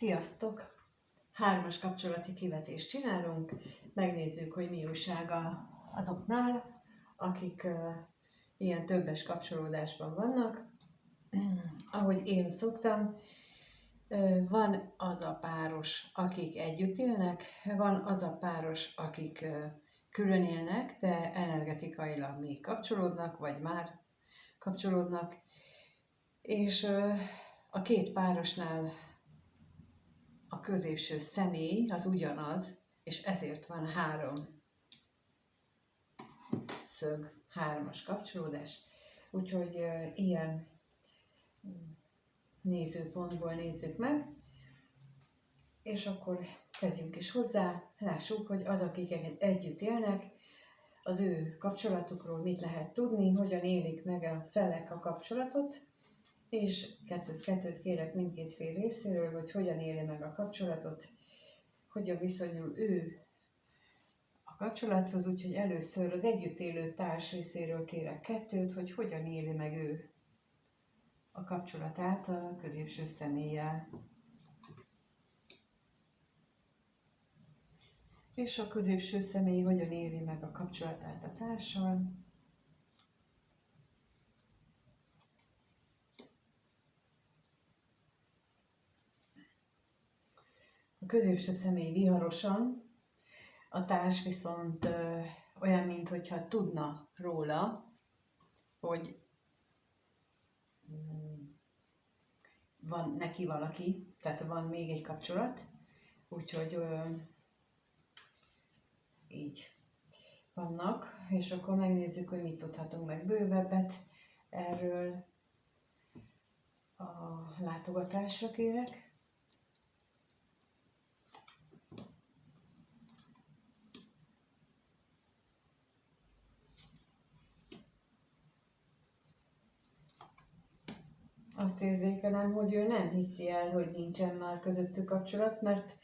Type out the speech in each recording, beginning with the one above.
Sziasztok! Hármas kapcsolati kivetést csinálunk, megnézzük, hogy mi újság azoknál, akik ilyen többes kapcsolódásban vannak. Ahogy én szoktam, van az a páros, akik együtt élnek, van az a páros, akik külön élnek, de energetikailag még kapcsolódnak, vagy már kapcsolódnak, és a két párosnál a középső személy az ugyanaz, és ezért van három szög, hármas kapcsolódás. Úgyhogy ilyen nézőpontból nézzük meg, és akkor kezdjünk is hozzá, lássuk, hogy az, akik együtt élnek, az ő kapcsolatukról mit lehet tudni, hogyan élik meg a felek a kapcsolatot, és kettőt kérek mindkét fél részéről, hogy hogyan éli meg a kapcsolatot, hogyan viszonyul ő a kapcsolathoz, úgyhogy először az együtt élő társ részéről kérek kettőt, hogy hogyan éli meg ő a kapcsolatát a középső személlyel. És a középső személy hogyan éli meg a kapcsolatát a társal. A középső személy viharosan, a társ viszont olyan, mintha tudna róla, hogy van neki valaki, tehát van még egy kapcsolat, úgyhogy így vannak, és akkor megnézzük, hogy mit tudhatunk meg bővebbet erről. A látogatásra kérek. Azt érzékelem, hogy ő nem hiszi el, hogy nincsen már közöttük kapcsolat, mert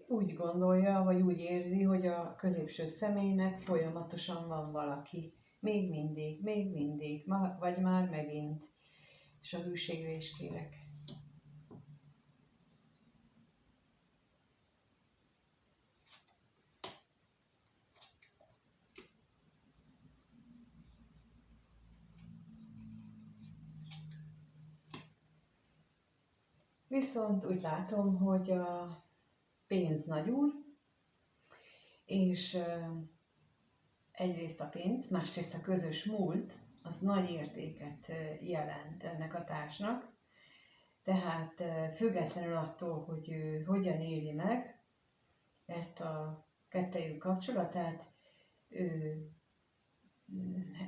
úgy gondolja, vagy úgy érzi, hogy a középső személynek folyamatosan van valaki. Még mindig, vagy már megint. És a hűségre is kérek. Viszont úgy látom, hogy a pénz nagyul, és egyrészt a pénz, másrészt a közös múlt, az nagy értéket jelent ennek a társnak. Tehát függetlenül attól, hogy ő hogyan éli meg ezt a kettejük kapcsolatát, ő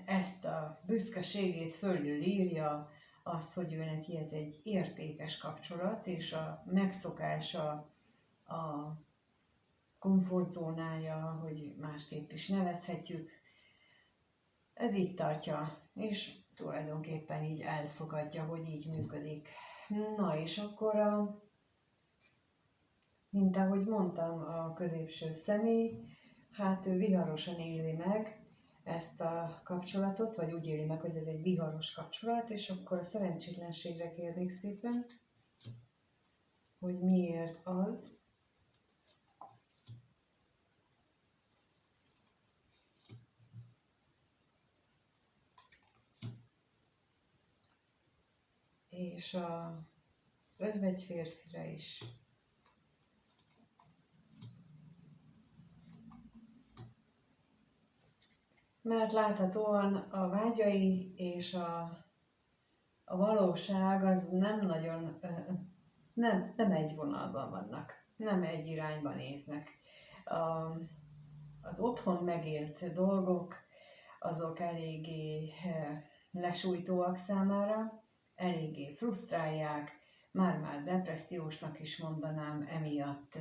ezt a büszkeségét fölülírja, az, hogy ő neki ez egy értékes kapcsolat, és a megszokása, a komfortzónája, hogy másképp is nevezhetjük, ez itt tartja, és tulajdonképpen így elfogadja, hogy így működik. Na és akkor, mint ahogy mondtam, a középső személy, hát ő viharosan éli meg ezt a kapcsolatot, vagy úgy éli meg, hogy ez egy viharos kapcsolat, és akkor a szerencsétlenségre kérnék szépen, hogy miért az. És az özvegy férfira is. Mert láthatóan a vágyai és a valóság az nem nagyon, nem egy vonalban vannak, nem egy irányba néznek. Az otthon megélt dolgok, azok eléggé lesújtóak számára, eléggé frusztrálják, már-már depressziósnak is mondanám emiatt,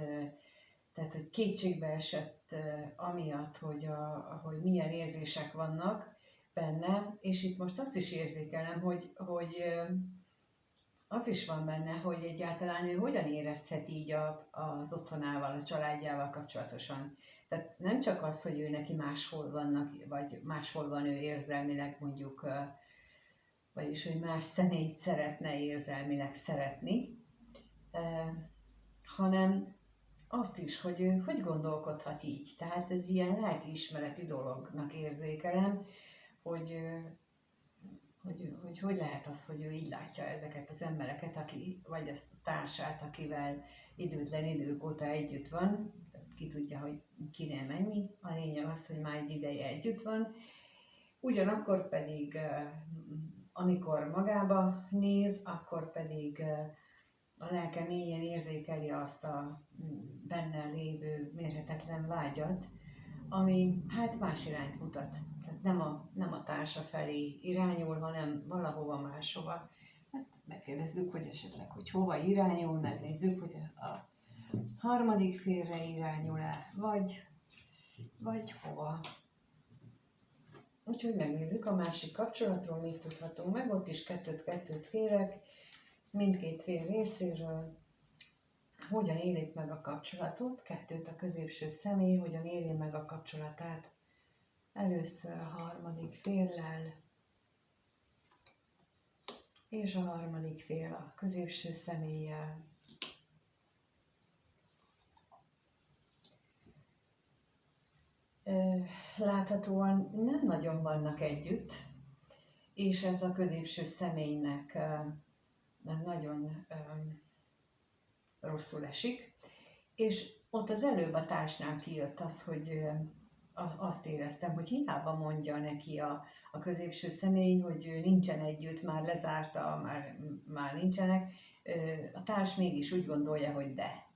tehát hogy kétségbe esett amiatt, hogy milyen érzések vannak benne, és itt most azt is érzékelem, hogy az is van benne, hogy egyáltalán ő hogyan érezhet így az otthonával, a családjával kapcsolatosan. Tehát nem csak az, hogy ő neki máshol vannak, vagy máshol van ő érzelmileg mondjuk, vagyis hogy más személyt szeretne érzelmileg szeretni, hanem azt is, hogy ő hogy gondolkodhat így. Tehát ez ilyen lelkiismereti dolognak érzékelem, hogy lehet az, hogy ő így látja ezeket az embereket, vagy ezt a társát, akivel időtlen idők óta együtt van, tehát ki tudja, hogy kinél mennyi, a lényeg az, hogy már egy ideje együtt van, ugyanakkor pedig, amikor magába néz, akkor pedig a lelke mélyen érzékeli azt a benne lévő mérhetetlen vágyat, ami hát más irányt mutat. Tehát nem a társa felé irányul, hanem valahova máshova. Hát megkérdezzük, hogy esetleg, hogy hova irányul, megnézzük, hogy a harmadik félre irányul-e, vagy hova. Úgyhogy megnézzük a másik kapcsolatról, mit tudhatunk meg. Ott is kettőt kérek, mindkét fél részéről. Hogyan élik meg a kapcsolatot, kettőt a középső személy, hogyan éli meg a kapcsolatát először a harmadik féllel, és a harmadik fél a középső személlyel. Láthatóan nem nagyon vannak együtt, és ez a középső személynek nagyon rosszul esik, és ott az előbb a társnál kijött az, hogy azt éreztem, hogy hiába mondja neki a középső személy, hogy nincsen együtt, már lezárta, már nincsenek, a társ mégis úgy gondolja, hogy de.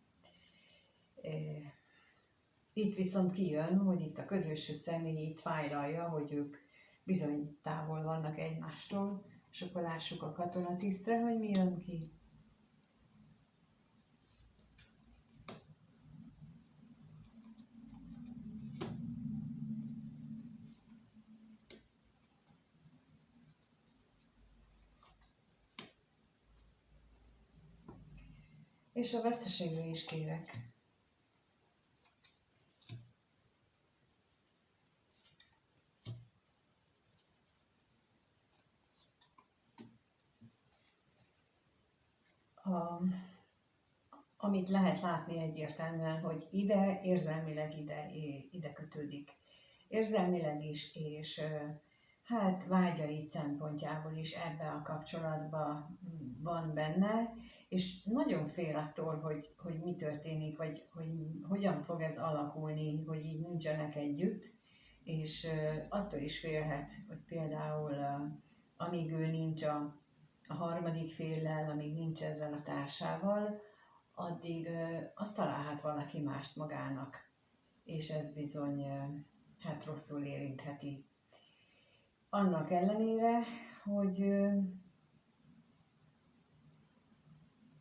Itt viszont kijön, hogy itt a középső személy itt fájlalja, hogy ők bizony távol vannak egymástól, és akkor lássuk a katonatisztre, hogy mi jön ki. És a veszteségre is kérek. Amit lehet látni egyértelműen, hogy ide érzelmileg ide kötődik. Érzelmileg is, és hát vágyai szempontjából is ebbe a kapcsolatba van benne, és nagyon fél attól, hogy mi történik, vagy hogy hogyan fog ez alakulni, hogy így nincsenek együtt, és attól is félhet, hogy például amíg ő nincs a harmadik féllel, amíg nincs ezzel a társával, addig azt találhat valaki mást magának, és ez bizony hát rosszul érintheti. Annak ellenére,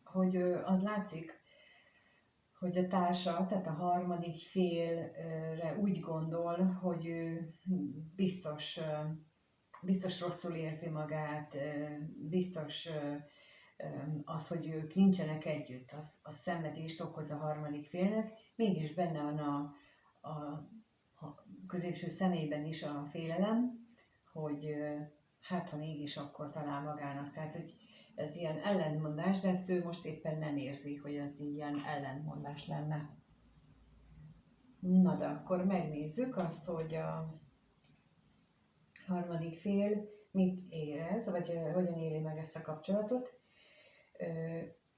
hogy az látszik, hogy a társa, tehát a harmadik félre úgy gondol, hogy ő biztos rosszul érzi magát, biztos az, hogy ők nincsenek együtt, az szenvedést okoz a harmadik félnek, mégis benne van a középső személyben is a félelem, hogy hát ha mégis akkor talál magának. Tehát, hogy ez ilyen ellentmondás, de ezt ő most éppen nem érzi, hogy ez ilyen ellentmondás lenne. Na de akkor megnézzük azt, hogy a harmadik fél mit érez, vagy hogyan éli meg ezt a kapcsolatot.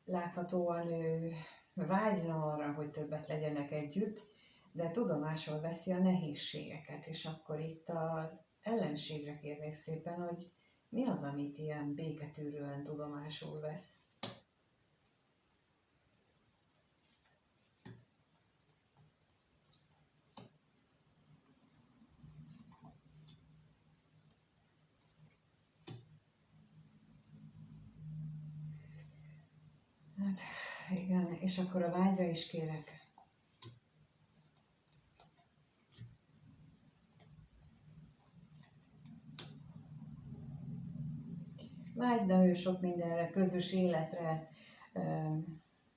Láthatóan ő vágyna arra, hogy többet legyenek együtt, de tudomásul veszi a nehézségeket, és akkor itt az ellenségre kérnék szépen, hogy mi az, amit ilyen béketűrően tudomásul vesz. Hát igen, és akkor a vágyra is kérek. Vágyna ő sok mindenre, közös életre,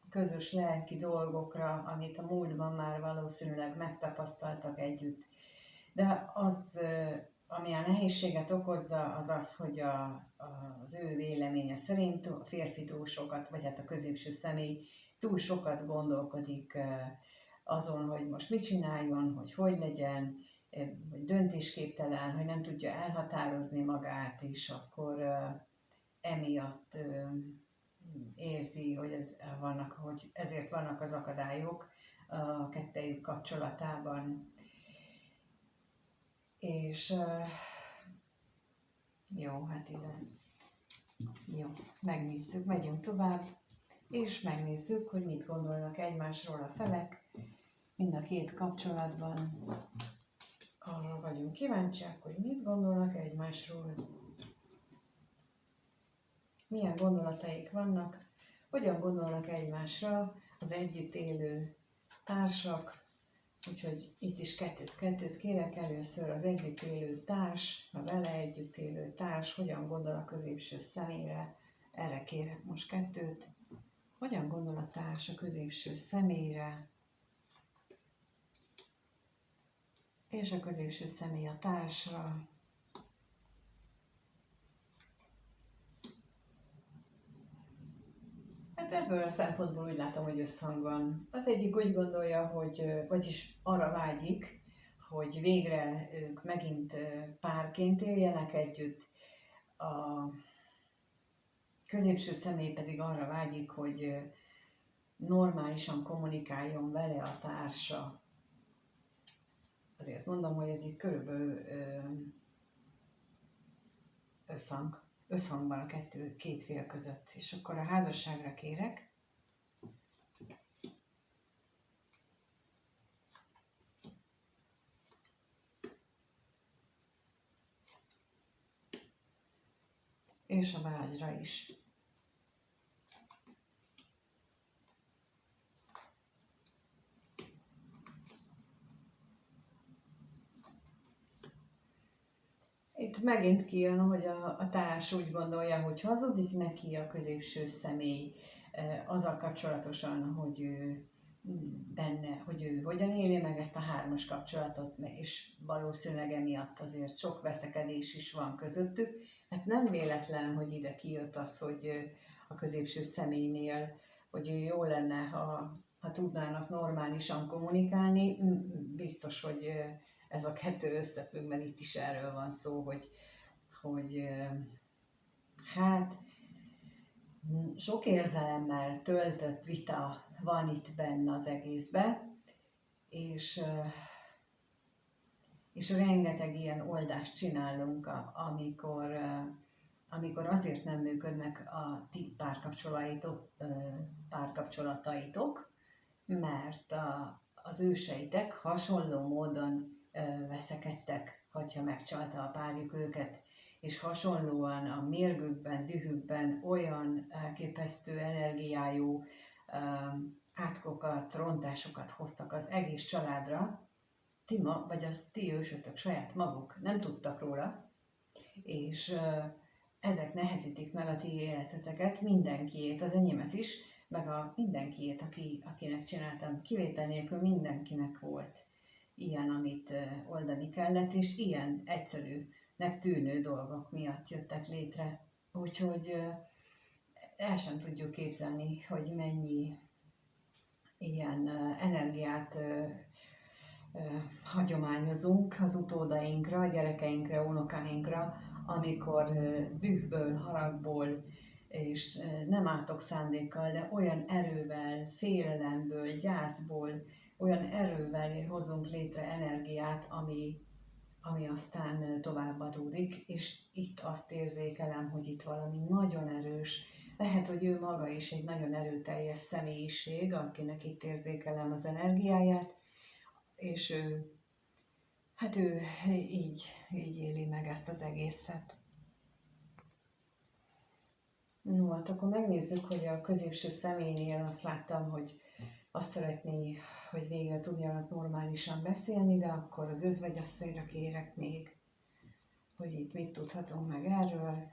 közös lelki dolgokra, amit a múltban már valószínűleg megtapasztaltak együtt. De ami a nehézséget okozza, az az, hogy az ő véleménye szerint a férfi túl sokat, vagy hát a középső személy túl sokat gondolkodik azon, hogy most mit csináljon, hogy legyen, hogy döntésképtelen, hogy nem tudja elhatározni magát, és akkor emiatt érzi, hogy ezért vannak az akadályok a kettejük kapcsolatában. És jó, hát ide. Jó, megnézzük, megyünk tovább, és megnézzük, hogy mit gondolnak egymásról a felek. Mind a két kapcsolatban arra vagyunk kíváncsiak, hogy mit gondolnak egymásról. Milyen gondolataik vannak, hogyan gondolnak egymásra az együtt élő társak. Úgyhogy itt is kettőt kérek először, az együtt élő társ, a vele együtt élő társ, hogyan gondol a középső személyre, erre kérek most kettőt. Hogyan gondol a társ a középső személyre, és a középső személy a társra. Hát ebből a szempontból úgy látom, hogy összhang van. Az egyik úgy gondolja, vagyis arra vágyik, hogy végre ők megint párként éljenek együtt. A középső személy pedig arra vágyik, hogy normálisan kommunikáljon vele a társa. Azért mondom, hogy ez itt körülbelül összhangban a két fél között. És akkor a házasságra kérek. És a vágyra is. Itt megint kijön, hogy a társ úgy gondolja, hogy hazudik neki a középső személy azzal kapcsolatosan, hogy ő hogyan éli meg ezt a hármas kapcsolatot, és valószínűleg emiatt azért sok veszekedés is van közöttük. Hát nem véletlen, hogy ide kijött az, hogy a középső személynél, hogy jó lenne, ha tudnának normálisan kommunikálni. Biztos, hogy ez a kettő összefügg, mert itt is erről van szó, hogy hát sok érzelemmel töltött vita van itt benne az egészben, és rengeteg ilyen oldást csinálunk, amikor azért nem működnek a ti párkapcsolataitok, mert az őseitek hasonló módon veszekedtek, hogyha megcsalta a párjuk őket, és hasonlóan a mérgükben, dühükben olyan elképesztő energiájú átkokat, rontásokat hoztak az egész családra, vagy az ti ősötök saját maguk nem tudtak róla, és ezek nehezítik meg a ti életeteket, mindenkiét, az enyémet is, meg mindenkiét, akinek csináltam, kivétel nélkül mindenkinek volt ilyen, amit oldani kellett, és ilyen egyszerűnek tűnő dolgok miatt jöttek létre. Úgyhogy el sem tudjuk képzelni, hogy mennyi ilyen energiát hagyományozunk az utódainkra, a gyerekeinkre, unokáinkra, amikor dühből, haragból, és nem átok szándékkal, de olyan erővel, félelemből, gyászból, olyan erővel hozunk létre energiát, ami aztán továbbadódik, és itt azt érzékelem, hogy itt valami nagyon erős, lehet, hogy ő maga is egy nagyon erőteljes személyiség, akinek itt érzékelem az energiáját, és ő így éli meg ezt az egészet. No, hát akkor megnézzük, hogy a középső személynél azt láttam, hogy azt szeretné, hogy végre tudjanak normálisan beszélni, de akkor az özvegyasszonyra kérek még, hogy itt mit tudhatunk meg erről.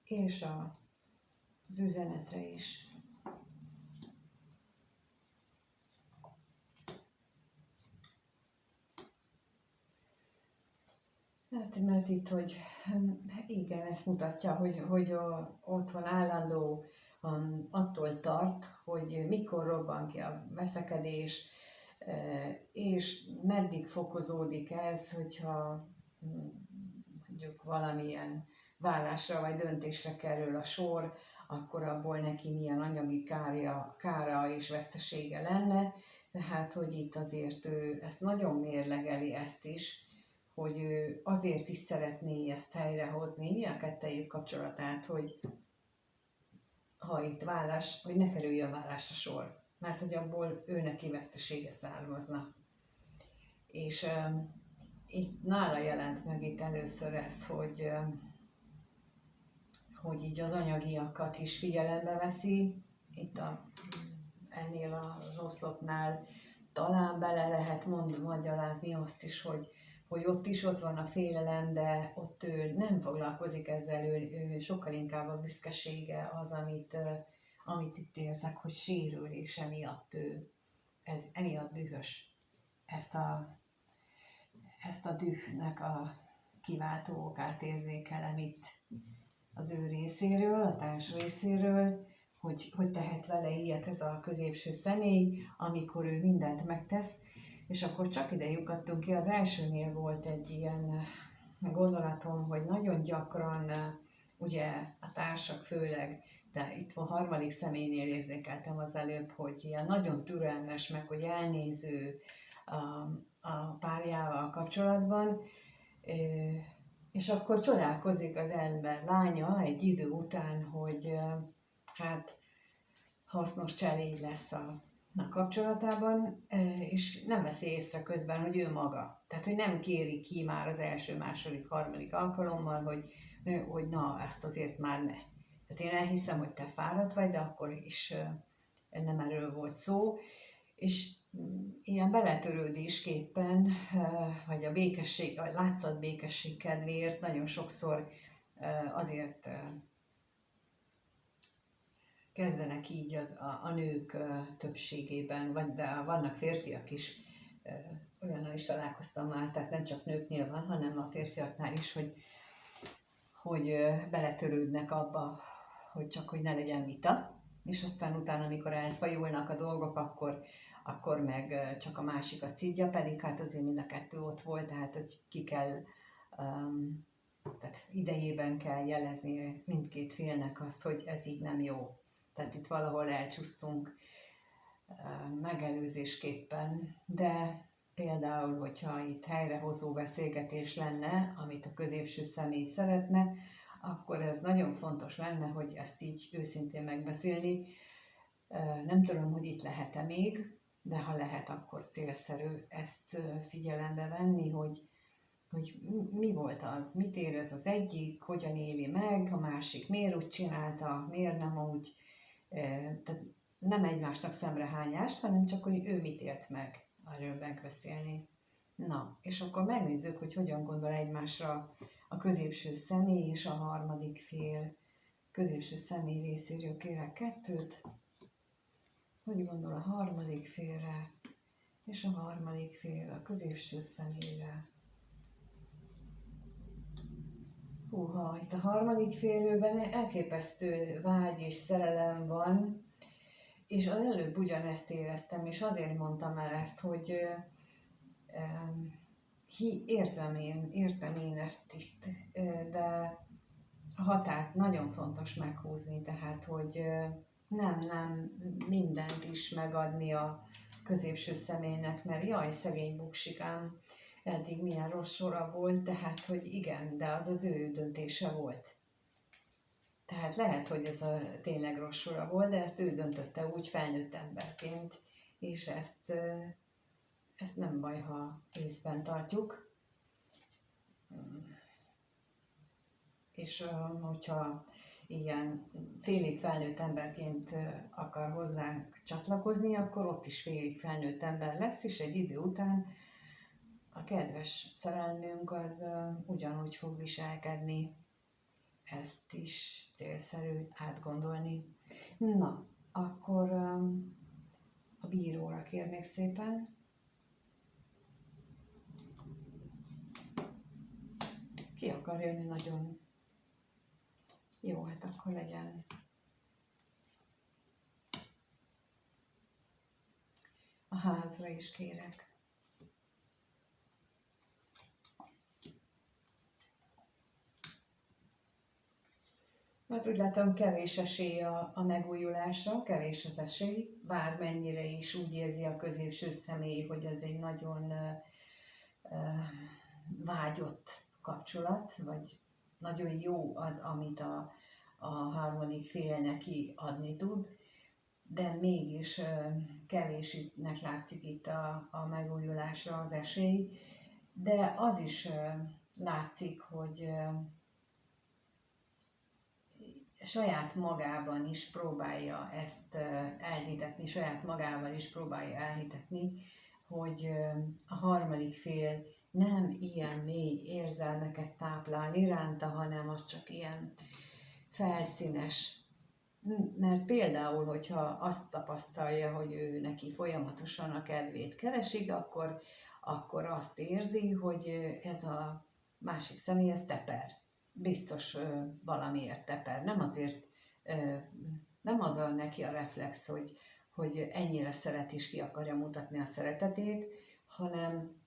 És az üzenetre is. Mert itt, hogy igen, ezt mutatja, hogy otthon állandó attól tart, hogy mikor robban ki a veszekedés, és meddig fokozódik ez, hogyha mondjuk valamilyen vállásra vagy döntésre kerül a sor, akkor abból neki milyen anyagi kára és vesztesége lenne. Tehát, hogy itt azért ő ezt nagyon mérlegeli ezt is, hogy ő azért is szeretné ezt helyrehozni, a kettejük kapcsolatát, hogy ha itt vállás, hogy ne kerüljön vállásra sor, mert hogy abból ő neki vesztesége származna. És itt nála jelent meg itt először ez, hogy így az anyagiakat is figyelembe veszi. Itt ennél az oszlopnál talán bele lehet magyarázni azt is, hogy ott van a félelem, de ott ő nem foglalkozik ezzel, ő sokkal inkább a büszkesége az, amit itt érzek, hogy sérül, és emiatt dühös. Ezt a dühnek a kiváltó okát érzékelem itt az ő részéről, a társ részéről, hogy tehet vele ilyet ez a középső személy, amikor ő mindent megtesz, és akkor csak ide lyukadtunk ki, az elsőnél volt egy ilyen gondolatom, hogy nagyon gyakran, ugye a társak főleg, de itt a harmadik személynél érzékeltem az előbb, hogy ilyen nagyon türelmes, meg hogy elnéző a párjával kapcsolatban, és akkor csodálkozik az ember lánya egy idő után, hogy hát hasznos cseléd lesz a kapcsolatában, és nem veszi észre közben, hogy ő maga. Tehát, hogy nem kéri ki már az első, második, harmadik alkalommal, hogy na, ezt azért már ne. Tehát én elhiszem, hogy te fáradt vagy, de akkor is nem erről volt szó. És ilyen beletörődésképpen, vagy a békesség, a látszat békesség kedvéért nagyon sokszor azért kezdenek így a nők többségében, de vannak férfiak is, olyannal is találkoztam már, tehát nem csak nőknél van, hanem a férfiaknál is, hogy beletörődnek abba, hogy ne legyen vita, és aztán utána, amikor elfajulnak a dolgok, akkor meg csak a másikat szidja, pedig hát azért mind a kettő ott volt, tehát hogy ki kell, tehát idejében kell jelezni mindkét félnek azt, hogy ez így nem jó. Tehát itt valahol elcsúsztunk megelőzésképpen, de például, hogyha itt helyrehozó beszélgetés lenne, amit a középső személy szeretne, akkor ez nagyon fontos lenne, hogy ezt így őszintén megbeszélni. Nem tudom, hogy itt lehet-e még, de ha lehet, akkor célszerű ezt figyelembe venni, hogy mi volt az, mit érez az egyik, hogyan éli meg, a másik miért úgy csinálta, miért nem úgy. Tehát nem egymásnak szemrehányást, hanem csak, hogy ő mit élt meg, erről megbeszélni. Na, és akkor megnézzük, hogy hogyan gondol egymásra a középső személy és a harmadik fél. Középső személy részéről kérek 2. Hogy gondol a harmadik félre, és a harmadik fél a középső személyre. Húha, itt a harmadik félőben elképesztő vágy és szerelem van, és az előbb ugyanezt éreztem, és azért mondtam el ezt, hogy értem én ezt itt, de a határt nagyon fontos meghúzni, tehát, hogy nem mindent is megadni a középső személynek, mert jaj, szegény buksikám, eddig milyen rossz sora volt, tehát, hogy igen, de az az ő döntése volt. Tehát lehet, hogy ez tényleg rossz sora volt, de ezt ő döntötte úgy felnőtt emberként, és ezt nem baj, ha észben tartjuk. És hogyha ilyen félig felnőtt emberként akar hozzánk csatlakozni, akkor ott is félig felnőtt ember lesz, és egy idő után a kedves szerelmünk az ugyanúgy fog viselkedni. Ezt is célszerű átgondolni. Na, akkor a bíróra kérnék szépen. akar jönni nagyon. Jó, hát akkor legyen. A házra is kérek. Hát úgy látom, kevés esély a megújulásra, kevés az esély, bármennyire is úgy érzi a középső személy, hogy ez egy nagyon vágyott kapcsolat, vagy nagyon jó az, amit a harmadik fél neki adni tud, de mégis kevésnek látszik itt a megújulásra az esély, de az is látszik, hogy saját magában is próbálja ezt elhitetni, saját magával is próbálja elhitetni, hogy a harmadik fél nem ilyen mély érzelmeket táplál iránta, hanem az csak ilyen felszínes. Mert például, hogyha azt tapasztalja, hogy ő neki folyamatosan a kedvét keresik, akkor azt érzi, hogy ez a másik személy, ez teper. Biztos valamiért teper. Nem azért, nem az neki a reflex, hogy ennyire szeret és ki akarja mutatni a szeretetét, hanem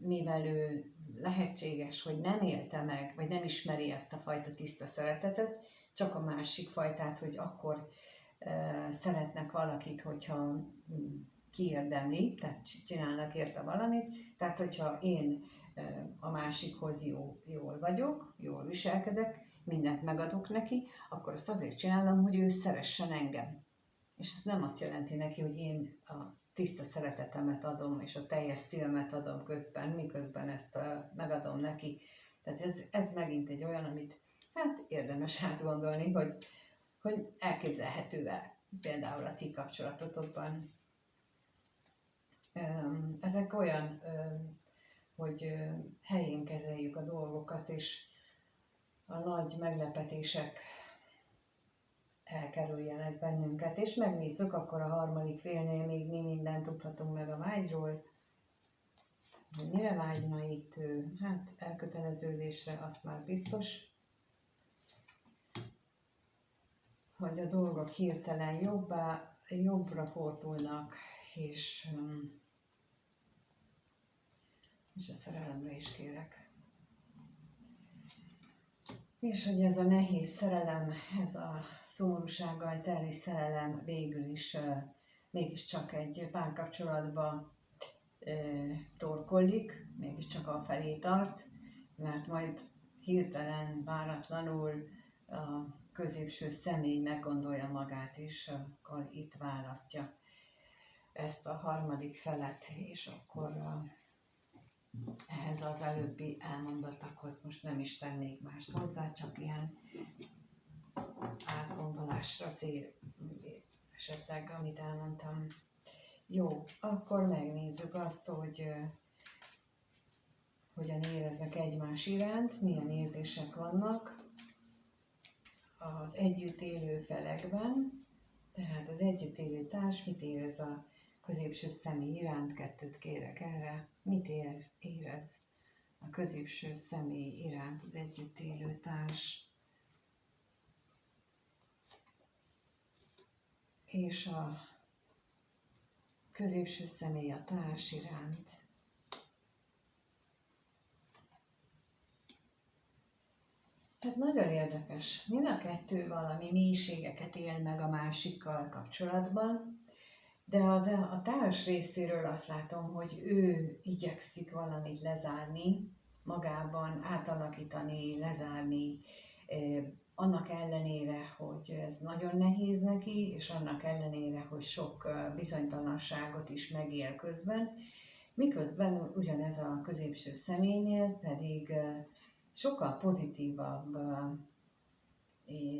mivel ő lehetséges, hogy nem élte meg, vagy nem ismeri ezt a fajta tiszta szeretetet, csak a másik fajtát, hogy akkor szeretnek valakit, hogyha kiérdemli, tehát csinálnak érte valamit, tehát hogyha én a másikhoz jól vagyok, jól viselkedek, mindent megadok neki, akkor azt azért csinálom, hogy ő szeressen engem. És ez nem azt jelenti neki, hogy én a tiszta szeretetemet adom, és a teljes szívemet adom közben, miközben ezt megadom neki. Tehát ez megint egy olyan, amit hát érdemes átgondolni, hogy elképzelhető-e például a ti kapcsolatotokban. Ezek olyan, hogy helyén kezeljük a dolgokat, és a nagy meglepetések elkerüljenek bennünket, és megnézzük, akkor a harmadik félnél még mi mindent tudhatunk meg a vágyról, hogy mire vágyna itt, hát elköteleződésre, azt már biztos, hogy a dolgok hirtelen jobbra fordulnak, és a szerelemre is kérek. És hogy ez a nehéz szerelem, ez a szomorúsággal teli szerelem végül is mégiscsak egy párkapcsolatba torkollik, mégiscsak afelé tart, mert majd hirtelen, váratlanul a középső személy meggondolja magát, és akkor itt választja ezt a harmadik felet, és akkor ehhez az előbbi elmondottakhoz most nem is tennék mást hozzá, csak ilyen átgondolásra cél, esetleg, amit elmondtam. Jó, akkor megnézzük azt, hogy hogyan éreznek egymás iránt, milyen érzések vannak az együtt élő felekben, tehát az együtt élő társ mit érez a középső személy iránt, 2 kérek erre, mit érez a középső személy iránt az együtt élő társ, és a középső személy a társ iránt. Tehát nagyon érdekes, mind a 2 valami mélységeket él meg a másikkal kapcsolatban, de a társ részéről azt látom, hogy ő igyekszik valamit lezárni, magában átalakítani, lezárni, annak ellenére, hogy ez nagyon nehéz neki, és annak ellenére, hogy sok bizonytalanságot is megél közben, miközben ugyanez a középső személynél pedig sokkal pozitívabb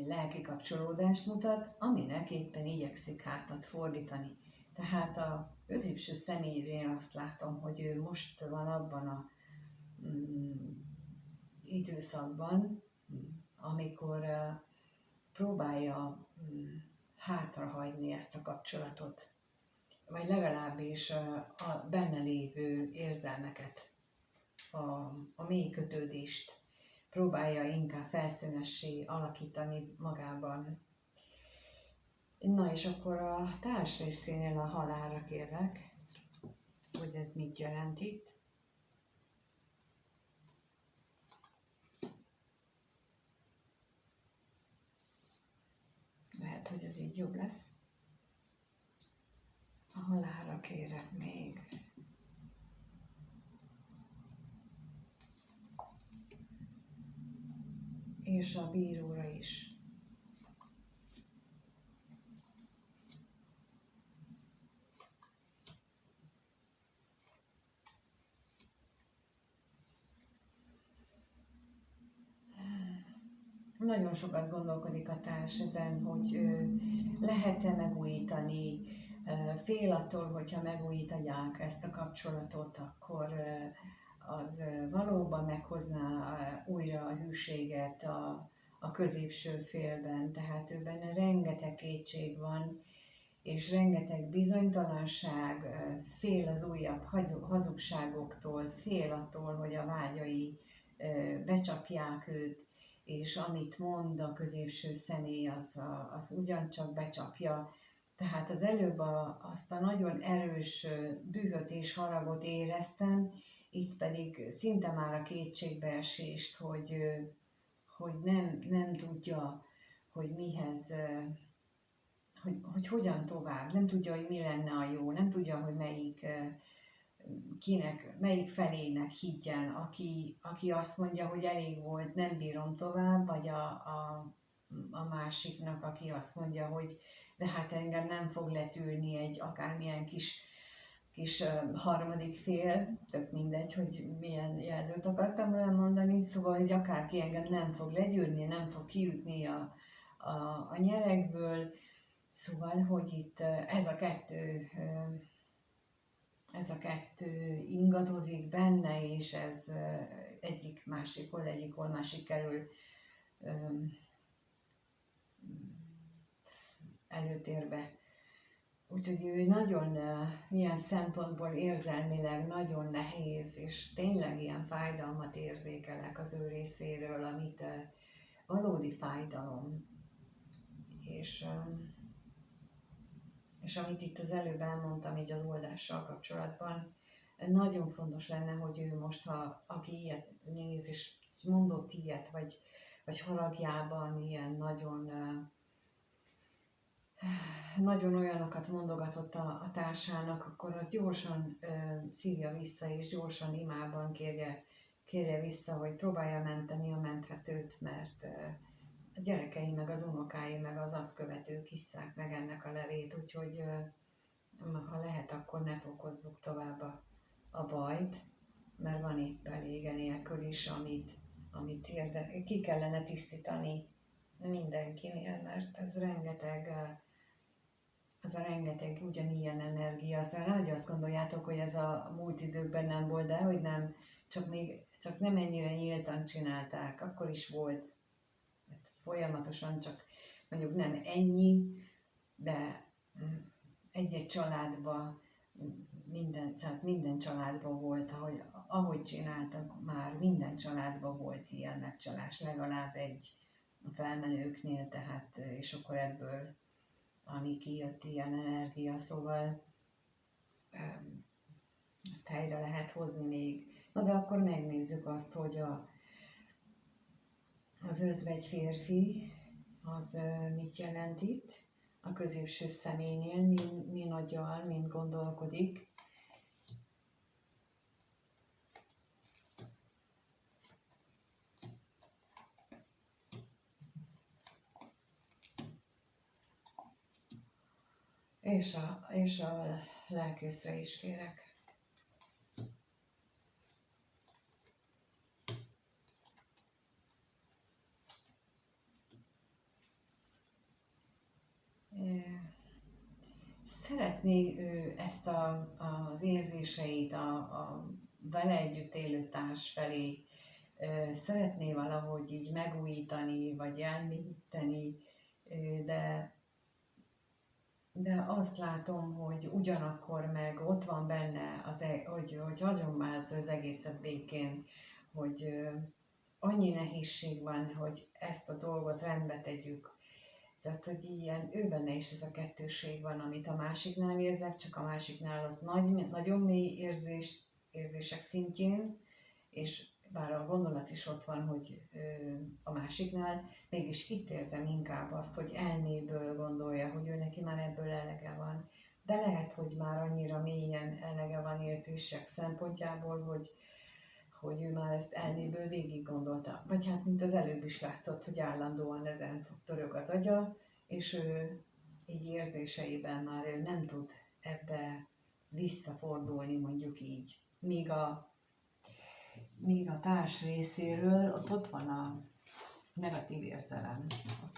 lelki kapcsolódást mutat, aminek éppen igyekszik hátat fordítani. Tehát a középső személynél azt látom, hogy ő most van abban a időszakban, amikor próbálja hátrahagyni ezt a kapcsolatot, vagy legalábbis a benne lévő érzelmeket, a mély kötődést próbálja inkább felszínessé alakítani magában. Na és akkor a társ részénél a halálra kérlek, hogy ez mit jelent itt. Lehet, hogy ez így jobb lesz. A halálra kérek még. És a bíróra is. Nagyon sokat gondolkodik a társ ezen, hogy lehet-e megújítani, fél attól, hogyha megújítanák ezt a kapcsolatot, akkor az valóban meghozná újra a hűséget a középső félben, tehát ő benne rengeteg kétség van, és rengeteg bizonytalanság, fél az újabb hazugságoktól, fél attól, hogy a vágyai becsapják őt, és amit mond a középső személy, az ugyancsak becsapja. Tehát az előbb azt a nagyon erős dühöt és haragot éreztem, itt pedig szinte már a kétségbeesést, hogy nem tudja, hogy mihez, hogy hogyan tovább, nem tudja, hogy mi lenne a jó, nem tudja, hogy melyik felének higgyen, aki azt mondja, hogy elég volt, nem bírom tovább, vagy a másiknak, aki azt mondja, hogy de hát engem nem fog letűrni egy akármilyen kis harmadik fél, tök mindegy, hogy milyen jelzőt akartam volna mondani, szóval, hogy akárki engem nem fog legyűrni, nem fog kiütni a nyerekből, szóval, hogy itt ez a kettő ingadozik benne, és ez egyik másik kerül előtérbe. Úgyhogy ő nagyon ilyen szempontból érzelmileg nagyon nehéz, és tényleg ilyen fájdalmat érzékelek az ő részéről, amit valódi fájdalom. És amit itt az előbb elmondtam így az oldással kapcsolatban, nagyon fontos lenne, hogy ő most, aki ilyet néz, és mondott ilyet, vagy haragjában ilyen nagyon olyanokat mondogatott a társának, akkor az gyorsan szívja vissza, és gyorsan imában kérje vissza, hogy próbálja menteni a menthetőt, mert a gyerekei, meg az unokái, meg az azt követők isszák meg ennek a levét, úgyhogy ha lehet, akkor ne fokozzuk tovább a bajt, mert van épp elég enélkül is, amit ki kellene tisztítani mindenkinél, mert ez rengeteg ugyanilyen energia. Szóval nehogy azt gondoljátok, hogy ez a múlt időkben nem volt, de hogy nem, csak nem ennyire nyíltan csinálták, akkor is volt. Hát folyamatosan, csak mondjuk nem ennyi, de egy-egy családban, minden családban volt, ahogy csináltak már, minden családban volt ilyen megcsalás, legalább egy felmenőknél, tehát, és akkor ebből, ami kijött ilyen energia, szóval ezt helyre lehet hozni még. Na de akkor megnézzük azt, hogy az özvegy férfi, az mit jelent itt, a középső személynél, min agyal, mint gondolkodik. És a lelkészre is kérek. Szeretné ő ezt az érzéseit a vele együtt élő társ felé, szeretné valahogy így megújítani, vagy elmélyíteni, de azt látom, hogy ugyanakkor meg ott van benne, hogy hagyom már az egészet békén, hogy annyi nehézség van, hogy ezt a dolgot rendbe tegyük. Tehát, hogy ilyen ő benne is ez a kettősség van, amit a másiknál érzek, csak a másiknál ott nagyon mély érzések szintjén, és bár a gondolat is ott van, hogy a másiknál, mégis itt érzem inkább azt, hogy elméből gondolja, hogy ő neki már ebből elege van. De lehet, hogy már annyira mélyen elege van érzések szempontjából, hogy ő már ezt elméből végig gondolta. Vagy hát, mint az előbb is látszott, hogy állandóan ezen törög az agya, és ő így érzéseiben már ő nem tud ebbe visszafordulni, mondjuk így. Míg a társ részéről ott van a negatív érzelem,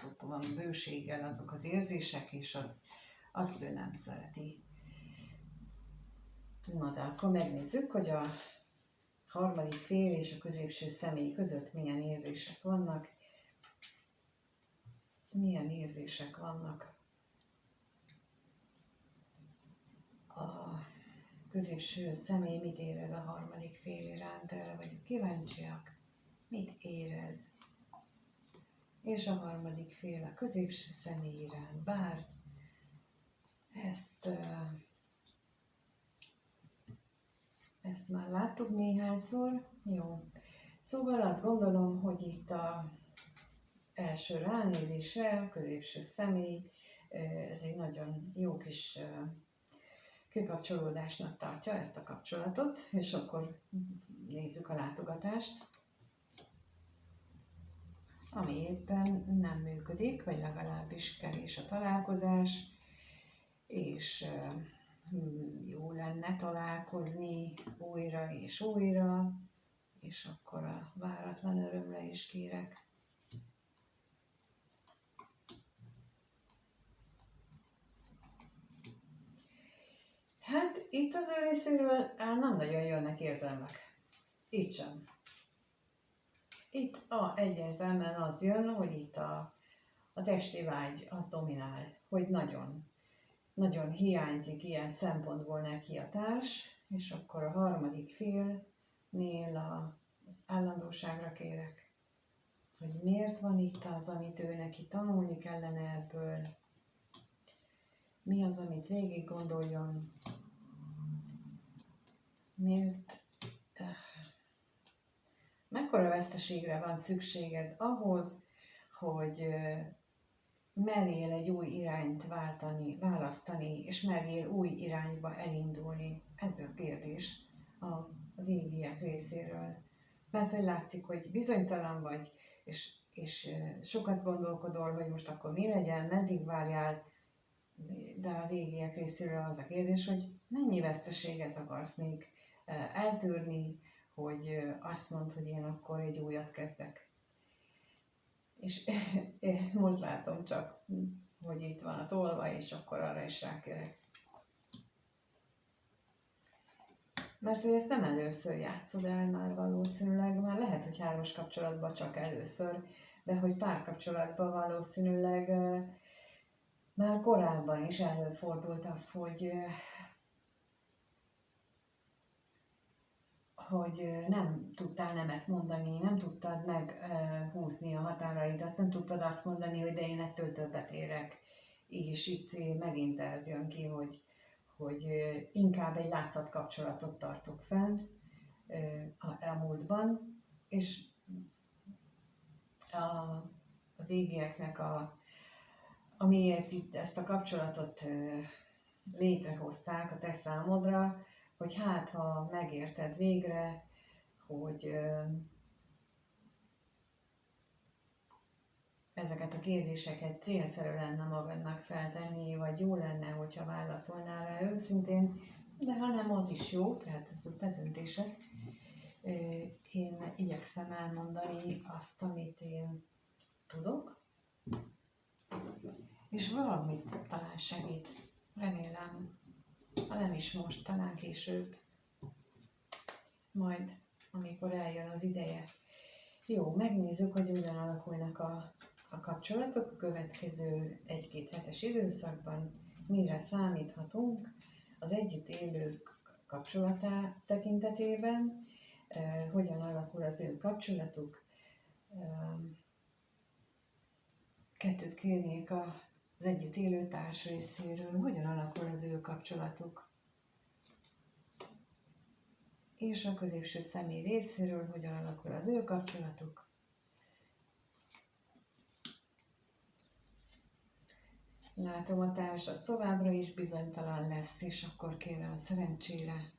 ott van bőséggel azok az érzések, és azt ő nem szereti. Na de akkor megnézzük, hogy a harmadik fél és a középső személy között milyen érzések vannak. Milyen érzések vannak a középső személy, mit érez a harmadik fél iránt, erre vagyunk kíváncsiak. Mit érez? És a harmadik fél a középső személy iránt, bár ezt már láttuk néhányszor. Jó. Szóval azt gondolom, hogy itt a első ránézésre, a középső személy, ez egy nagyon jó kis kikapcsolódásnak tartja ezt a kapcsolatot, és akkor nézzük a látogatást, ami éppen nem működik, vagy legalábbis kevés a találkozás, és jó lenne találkozni újra és újra, és akkor a váratlan örömre is kérek. Hát itt az ő részéről nem nagyon jönnek érzelmek. Itt sem. Itt egyértelműen az jön, hogy itt a testi vágy az dominál, hogy nagyon hiányzik ilyen szempontból neki a társ, és akkor a harmadik félnél az állandóságra kérek, hogy miért van itt az, amit ő neki tanulni kellene ebből, mi az, amit végig gondoljon, miért, mekkora veszteségre van szükséged ahhoz, hogy merjél egy új irányt választani, és merjél új irányba elindulni. Ez a kérdés az égiek részéről. Mert hogy látszik, hogy bizonytalan vagy, és sokat gondolkodol, hogy most akkor mi legyen, meddig várjál, de az égiek részéről az a kérdés, hogy mennyi veszteséget akarsz még eltűrni, hogy azt mondd, hogy én akkor egy újat kezdek. És most látom csak, hogy itt van a tolva, és akkor arra is rákérek. Mert hogy ezt nem először játszod el már valószínűleg, már lehet, hogy hármas kapcsolatban csak először, de hogy párkapcsolatban valószínűleg már korábban is előfordult az, hogy nem tudtál nemet mondani, nem tudtad meghúzni a határaidat, nem tudtad azt mondani, hogy de én ettől többet érek. És itt megint ez jön ki, hogy inkább egy látszatkapcsolatot tartok fenn a múltban, és az égieknek amiért itt ezt a kapcsolatot létrehozták a te számodra, hogy hát, ha megérted végre, hogy ezeket a kérdéseket célszerű lenne magadnak feltenni, vagy jó lenne, hogyha válaszolnál rá őszintén, de ha nem, az is jó, tehát ez a te döntésed. Én igyekszem elmondani azt, amit én tudok, és valamit talán segít. Remélem, ha nem is most, talán később, majd amikor eljön az ideje. Jó, megnézzük, hogy hogyan alakulnak a kapcsolatok a következő 1-2 hetes időszakban, mire számíthatunk az együtt élők kapcsolatá tekintetében, hogyan alakul az ő kapcsolatuk, Kettőt kérnék az együtt élő társ részéről, hogyan alakul az ő kapcsolatuk. És a középső személy részéről, hogyan alakul az ő kapcsolatuk. Látom, a társ az továbbra is bizonytalan lesz, és akkor kérem a szerencsére.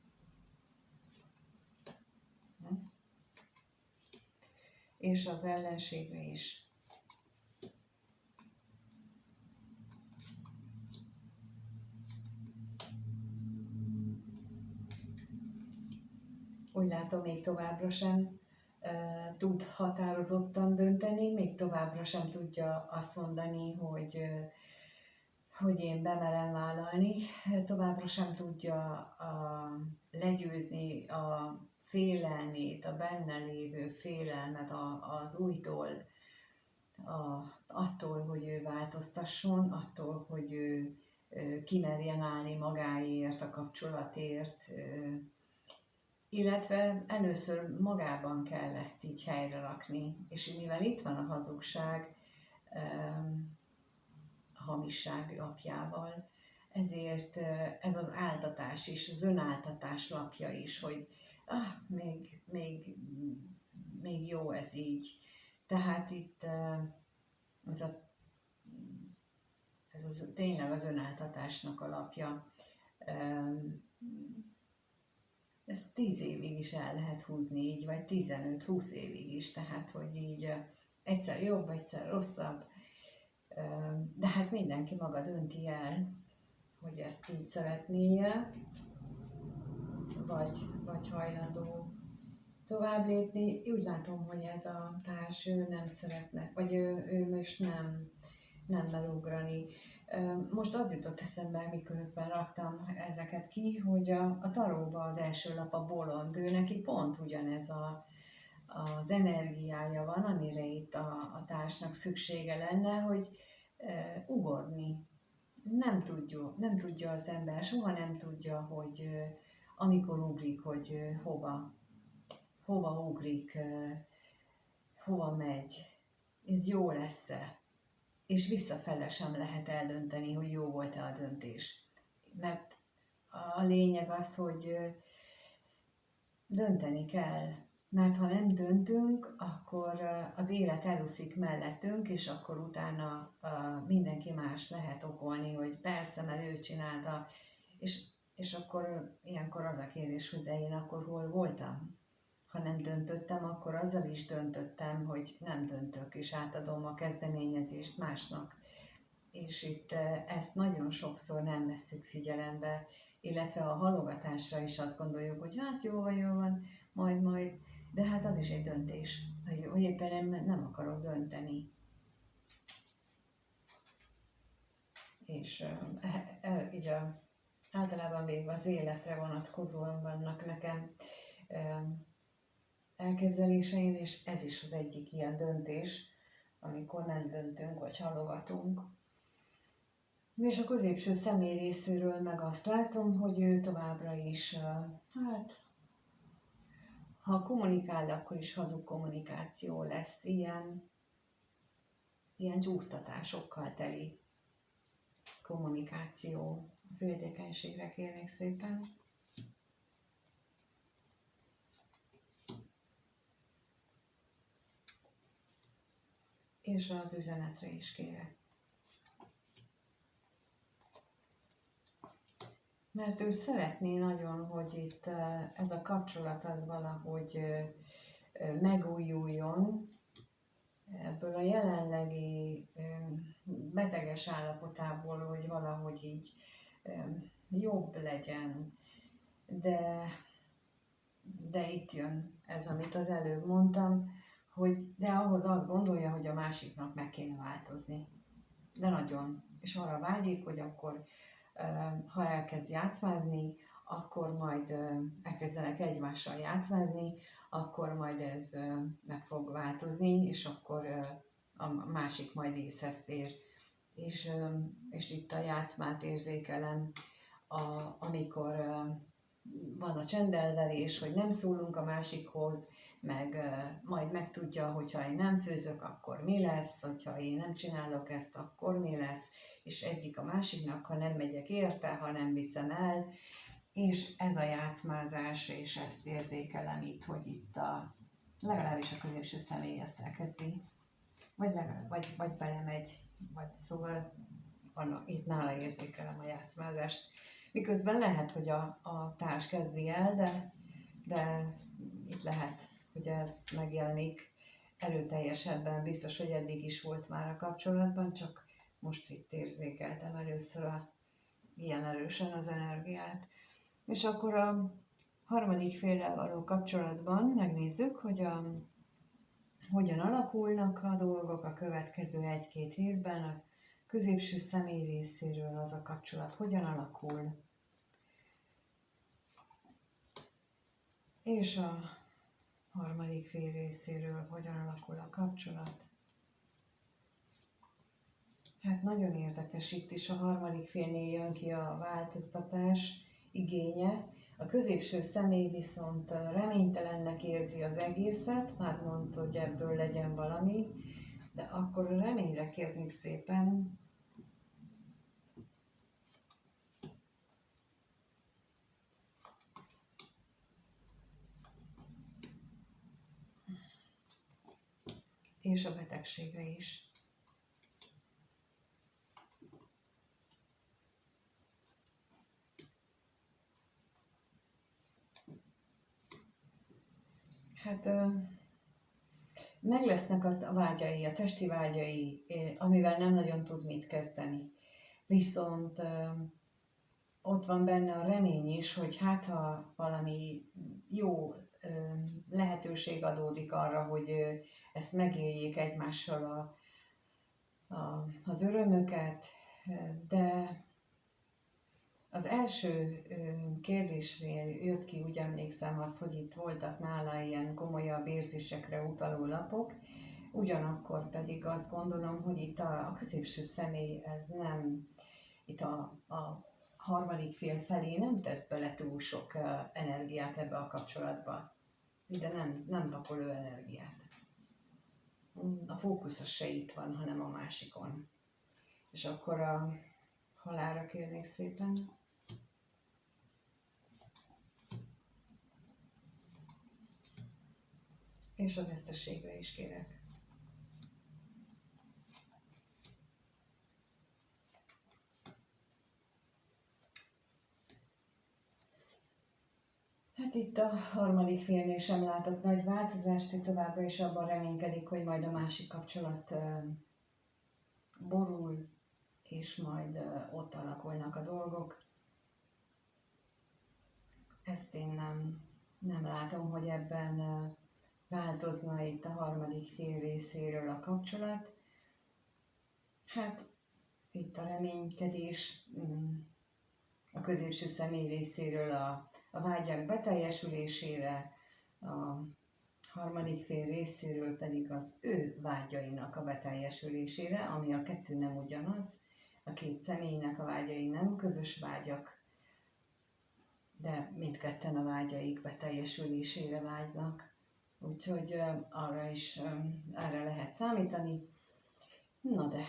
És az ellenségre is. Úgy látom, még továbbra sem tud határozottan dönteni, még továbbra sem tudja azt mondani, hogy én bemerem vállalni, továbbra sem tudja legyőzni a félelmét, a benne lévő félelmet az újtól, attól, hogy ő változtasson, attól, hogy ő kimerjen állni magáért, a kapcsolatért, illetve először magában kell ezt így helyre rakni, és mivel itt van a hazugság, a hamisság lapjával, ezért ez az áltatás is, az önáltatás lapja is, hogy még jó ez így. Tehát itt ez tényleg az önáltatásnak a lapja. Ezt 10 évig is el lehet húzni így, vagy 15-20 évig is, tehát hogy így egyszer jobb, egyszer rosszabb, de hát mindenki maga dönti el, hogy ezt így szeretnéje, vagy hajlandó tovább lépni. Úgy látom, hogy ez a társ, ő nem szeretne, vagy ő most nem melugrani. Most az jutott eszembe, miközben raktam ezeket ki, hogy a taróba az első lap a bolond, ő neki pont ugyanez az energiája van, amire itt a társnak szüksége lenne, hogy ugorni. Nem tudja az ember, soha nem tudja, hogy amikor ugrik, hogy hova ugrik, hova megy, ez jó lesz-e. És visszafele sem lehet eldönteni, hogy jó volt-e a döntés. Mert a lényeg az, hogy dönteni kell. Mert ha nem döntünk, akkor az élet elúszik mellettünk, és akkor utána mindenki más lehet okolni, hogy persze, mert ő csinálta. És akkor ilyenkor az a kérdés, hogy de én akkor hol voltam? Ha nem döntöttem, akkor azzal is döntöttem, hogy nem döntök, és átadom a kezdeményezést másnak. És itt ezt nagyon sokszor nem vesszük figyelembe, illetve a halogatásra is azt gondoljuk, hogy hát jó van, majd, de hát az is egy döntés, hogy éppen nem akarok dönteni. És így általában véve az életre vonatkozóan vannak nekem elképzeléseim, és ez is az egyik ilyen döntés, amikor nem döntünk, vagy halogatunk. És a középső személy részéről meg azt látom, hogy ő továbbra is, ha kommunikál, akkor is hazug kommunikáció lesz, ilyen csúsztatásokkal teli kommunikáció. A féltékenységre kérnék szépen. És az üzenetre is kérek. Mert ő szeretné nagyon, hogy itt ez a kapcsolat az valahogy megújuljon ebből a jelenlegi beteges állapotából, hogy valahogy így jobb legyen. De itt jön ez, amit az előbb mondtam, de ahhoz azt gondolja, hogy a másiknak meg kéne változni. De nagyon. És arra vágyik, hogy akkor, ha elkezd játszmázni, akkor majd elkezdenek egymással játszmázni, akkor majd ez meg fog változni, és akkor a másik majd észhez tér. És itt a játszmát érzékelem, amikor van a csendelverés, hogy nem szólunk a másikhoz, meg majd megtudja, hogyha én nem főzök, akkor mi lesz, hogyha én nem csinálok ezt, akkor mi lesz, és egyik a másiknak, ha nem megyek érte, ha nem viszem el, és ez a játszmázás, és ezt érzékelem itt, hogy itt legalábbis a középső személy ezt elkezdi, vagy belemegy, vagy szóval itt nála érzékelem a játszmázást. Miközben lehet, hogy a társ kezdi el, de itt lehet, hogy ez megjelenik erőteljesebben. Biztos, hogy eddig is volt már a kapcsolatban, csak most itt érzékeltem először ilyen erősen az energiát. És akkor a harmadik féllel való kapcsolatban megnézzük, hogy hogyan alakulnak a dolgok a következő 1-2 hétben, a középső személy részéről az a kapcsolat hogyan alakul, és a harmadik fél részéről hogyan alakul a kapcsolat. Hát nagyon érdekes, itt is a harmadik félnél jön ki a változtatás igénye. A középső személy viszont reménytelennek érzi az egészet, már mondta, hogy ebből legyen valami, de akkor a reményre kérnék szépen. És a betegségre is. Hát meg lesznek a vágyai, a testi vágyai, amivel nem nagyon tud mit kezdeni. Viszont ott van benne a remény is, hogy hát ha valami jó lehetőség adódik arra, hogy ezt megéljék egymással az örömöket, de az első kérdésnél jött ki, úgy emlékszem az, hogy itt voltak nála ilyen komolyabb érzésekre utaló lapok, ugyanakkor pedig azt gondolom, hogy itt a középső személy ez nem, itt a harmadik fél felé nem tesz bele túl sok energiát ebbe a kapcsolatba, de nem pakol ő energiát. A fókusz az se itt van, hanem a másikon. És akkor a halálra kérnék szépen. És a veszteségre is kérek. Hát itt a harmadik félnél sem látok nagy változást, hogy továbbra is abban reménykedik, hogy majd a másik kapcsolat borul, és majd ott alakulnak a dolgok. Ezt én nem látom, hogy ebben változna itt a harmadik fél részéről a kapcsolat. Hát itt a reménykedés a középső személy részéről a vágyak beteljesülésére, a harmadik fél részéről pedig az ő vágyainak a beteljesülésére, ami a kettő nem ugyanaz. A két személynek a vágyai nem közös vágyak, de mindketten a vágyaik beteljesülésére vágynak. Úgyhogy erre lehet számítani. Na de,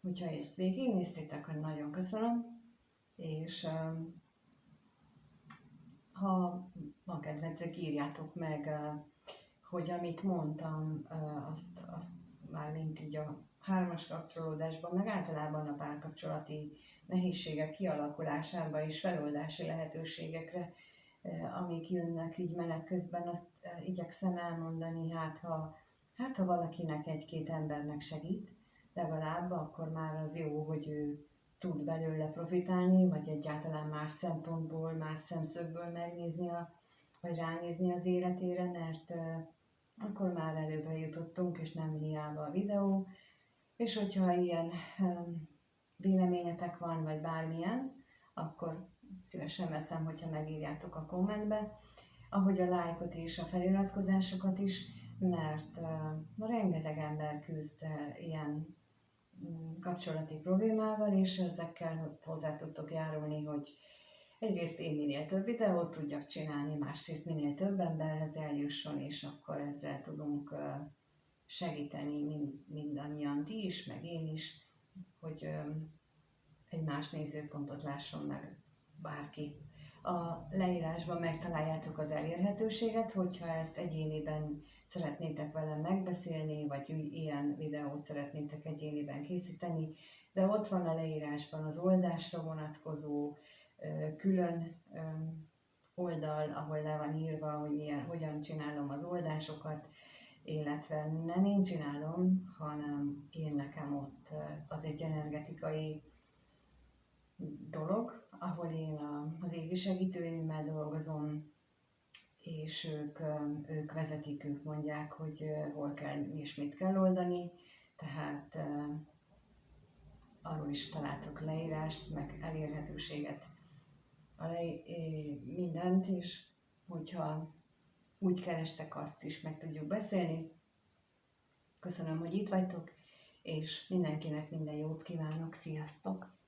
hogyha ezt végignéztétek, akkor nagyon köszönöm, és ha van kedvetek, írjátok meg, hogy amit mondtam, azt már mint így a hármas kapcsolódásban, meg általában a párkapcsolati nehézségek kialakulásában és feloldási lehetőségekre, amik jönnek így menet közben, azt igyekszem elmondani, hát ha valakinek 1-2 embernek segít, legalább akkor már az jó, hogy ő tud belőle profitálni, vagy egyáltalán más szempontból, más szemszögből megnézni, vagy ránézni az életére, mert akkor már előbbre jutottunk, és nem hiába a videó. És hogyha ilyen véleményetek van, vagy bármilyen, akkor szívesen veszem, hogyha megírjátok a kommentbe, ahogy a lájkot és a feliratkozásokat is, mert rengeteg ember küzd ilyen kapcsolati problémával, és ezekkel hozzá tudtok járulni, hogy egyrészt én minél több videót tudjak csinálni, másrészt minél több emberhez eljusson, és akkor ezzel tudunk segíteni mindannyian, ti is, meg én is, hogy egy más nézőpontot lásson meg bárki. A leírásban megtaláljátok az elérhetőséget, hogyha ezt egyéniben szeretnétek velem megbeszélni, vagy ilyen videót szeretnétek egyéniben készíteni, de ott van a leírásban az oldásra vonatkozó külön oldal, ahol le van írva, hogy hogyan csinálom az oldásokat, illetve nem én csinálom, hanem én nekem ott az egy energetikai dolog, ahol én az égi segítőimmel dolgozom, és ők vezetik, ők mondják, hogy hol kell és mit kell oldani, tehát arról is találtok leírást, meg elérhetőséget, mindent, és hogyha úgy kerestek, azt is meg tudjuk beszélni. Köszönöm, hogy itt vagytok, és mindenkinek minden jót kívánok, sziasztok!